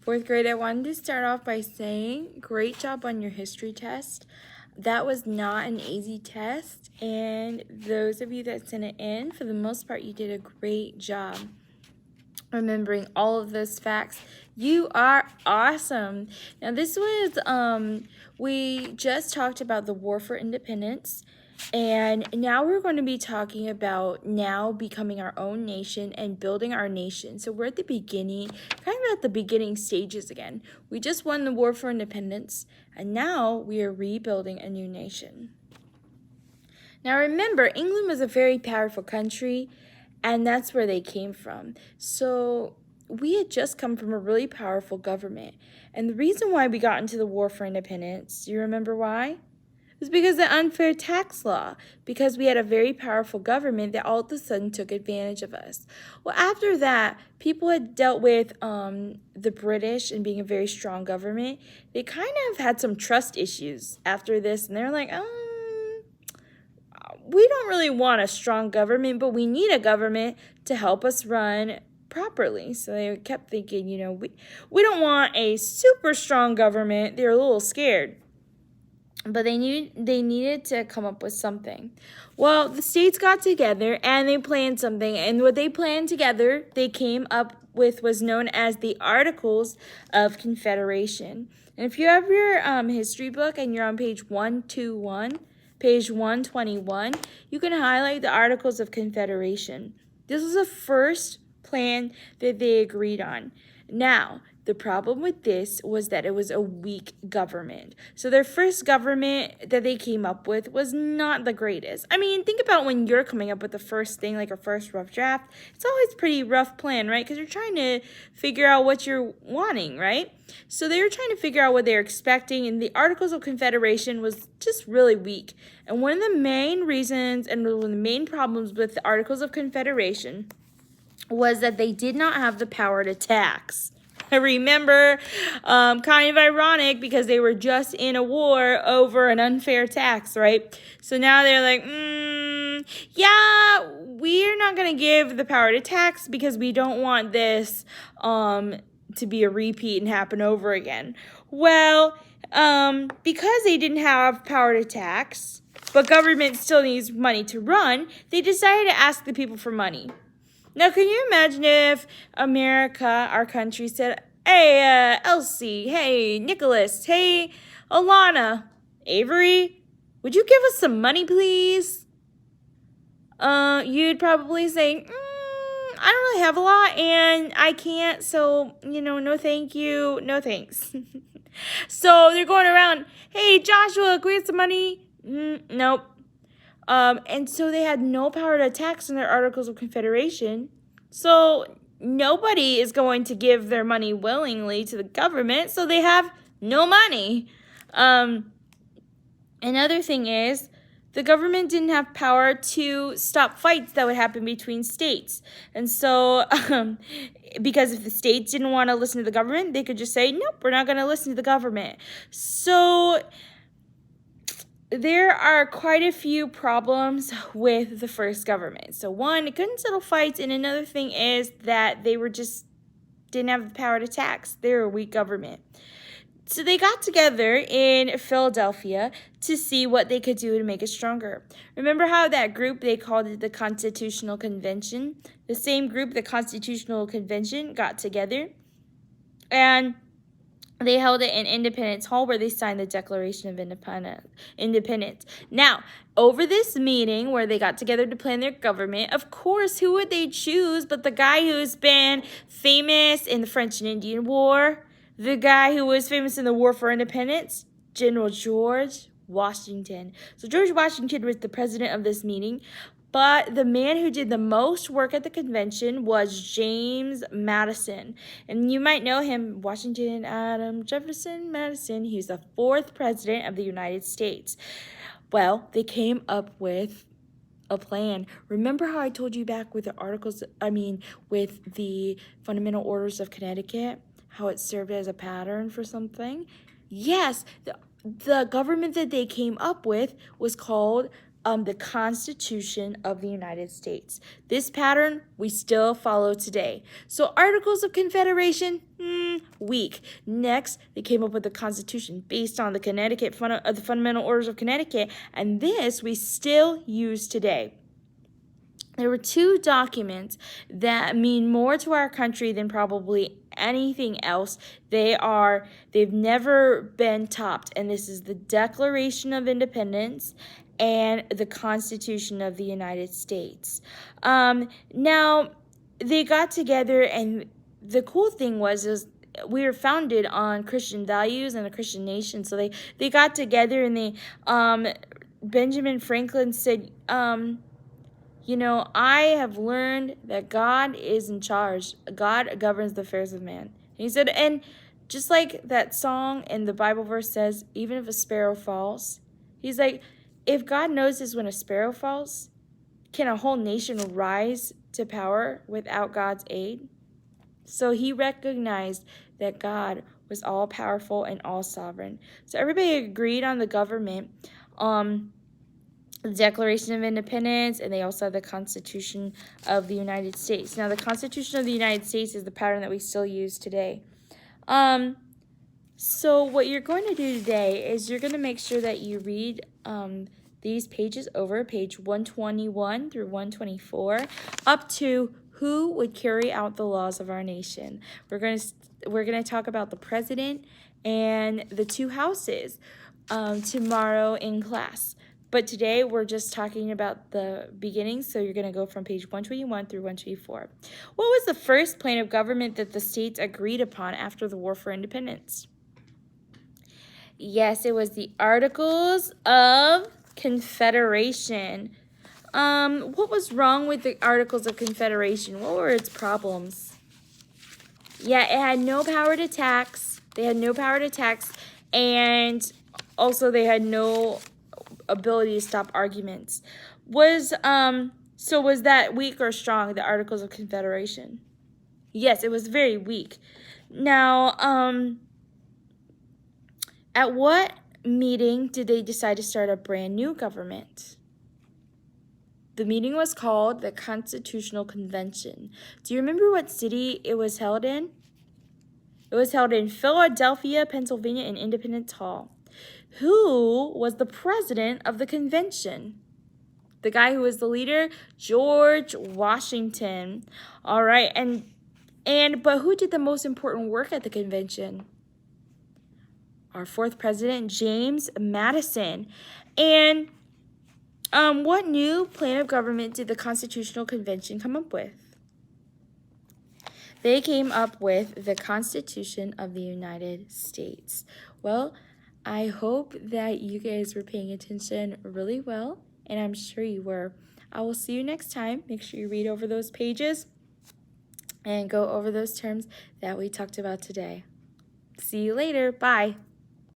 Fourth grade, I wanted to start off by saying great job on your history test. That was not an easy test, and those of you that sent it in, for the most part, you did a great job remembering all of those facts. You are awesome. Now, this was, we just talked about the War for Independence. And now we're going to be talking about now becoming our own nation and building our nation. So we're at the beginning, kind of at the beginning stages again. We just won the War for Independence, and now we are rebuilding a new nation. Now remember, England was a very powerful country, and that's where they came from. So we had just come from a really powerful government. And the reason why we got into the War for Independence, do you remember why? It was because of the unfair tax law, because we had a very powerful government that all of a sudden took advantage of us. Well, after that, people had dealt with the British and being a very strong government. They kind of had some trust issues after this, and they're like, we don't really want a strong government, but we need a government to help us run properly. So they kept thinking, we don't want a super strong government. They're a little scared. But they needed to come up with something. Well, the states got together and they planned something. And what they planned together, they came up with was known as the Articles of Confederation. And if you have your history book and you're on page 121, page 121, you can highlight the Articles of Confederation. This was the first plan that they agreed on. Now, the problem with this was that it was a weak government. So their first government that they came up with was not the greatest. I mean, think about when you're coming up with the first thing, like a first rough draft. It's always a pretty rough plan, right? Because you're trying to figure out what you're wanting, right? So they were trying to figure out what they were expecting, and the Articles of Confederation was just really weak. And one of the main reasons and one of the main problems with the Articles of Confederation was that they did not have the power to tax. I remember, kind of ironic because they were just in a war over an unfair tax, right? So now they're like, yeah, we're not going to give the power to tax because we don't want this to be a repeat and happen over again. Well, because they didn't have power to tax, but government still needs money to run, they decided to ask the people for money. Now, can you imagine if America, our country, said, hey, Elsie, hey, Nicholas, hey, Alana, Avery, would you give us some money, please? You'd probably say, I don't really have a lot, and I can't, so, no thank you, no thanks. So they're going around, hey, Joshua, can we have some money? Nope. And so they had no power to tax in their Articles of Confederation. So nobody is going to give their money willingly to the government, so they have no money. Another thing is, the government didn't have power to stop fights that would happen between states. And so, because if the states didn't want to listen to the government, they could just say, nope, we're not going to listen to the government. So there are quite a few problems with the first government. So one, it couldn't settle fights, and another thing is that they didn't have the power to tax. They were a weak government. So they got together in Philadelphia to see what they could do to make it stronger. Remember how that group, they called it the Constitutional Convention? The same group, the Constitutional Convention, got together, and they held it in Independence Hall where they signed the Declaration of Independence. Now, over this meeting where they got together to plan their government, of course, who would they choose but the guy who's been famous in the French and Indian War, the guy who was famous in the War for Independence, General George Washington. So George Washington was the president of this meeting. But the man who did the most work at the convention was James Madison. And you might know him, Washington, Adams, Jefferson, Madison. He's the fourth president of the United States. Well, they came up with a plan. Remember how I told you back with with the Fundamental Orders of Connecticut, how it served as a pattern for something? Yes, the government that they came up with was called the Constitution of the United States. This pattern we still follow today. So Articles of Confederation, weak. Next, they came up with the Constitution based on the the Fundamental Orders of Connecticut, and this we still use today. There were two documents that mean more to our country than probably anything else. They've never been topped, and this is the Declaration of Independence and the Constitution of the United States. Now, they got together, and the cool thing was we were founded on Christian values and a Christian nation. So they got together, and Benjamin Franklin said, I have learned that God is in charge. God governs the affairs of man. And he said, and just like that song and the Bible verse says, even if a sparrow falls, he's like, if God notices when a sparrow falls, can a whole nation rise to power without God's aid? So he recognized that God was all powerful and all sovereign. So everybody agreed on the government, the Declaration of Independence, and they also have the Constitution of the United States. Now, the Constitution of the United States is the pattern that we still use today. So what you're going to do today is you're going to make sure that you read these pages over, page 121 through 124, up to who would carry out the laws of our nation. We're going to talk about the president and the two houses tomorrow in class. But today we're just talking about the beginning, so you're going to go from page 121 through 124. What was the first plan of government that the states agreed upon after the War for Independence? Yes, it was the Articles of Confederation. What was wrong with the Articles of Confederation? What were its problems? Yeah, it had no power to tax. They had no power to tax, and also they had no ability to stop arguments. Was that weak or strong, the Articles of Confederation? Yes, it was very weak. Now, at what meeting did they decide to start a brand new government? The meeting was called the Constitutional Convention. Do you remember what city it was held in? It was held in Philadelphia, Pennsylvania, in Independence Hall. Who was the president of the convention? The guy who was the leader? George Washington. All right, but who did the most important work at the convention? Our fourth president, James Madison. And what new plan of government did the Constitutional Convention come up with? They came up with the Constitution of the United States. Well, I hope that you guys were paying attention really well, and I'm sure you were. I will see you next time. Make sure you read over those pages and go over those terms that we talked about today. See you later. Bye.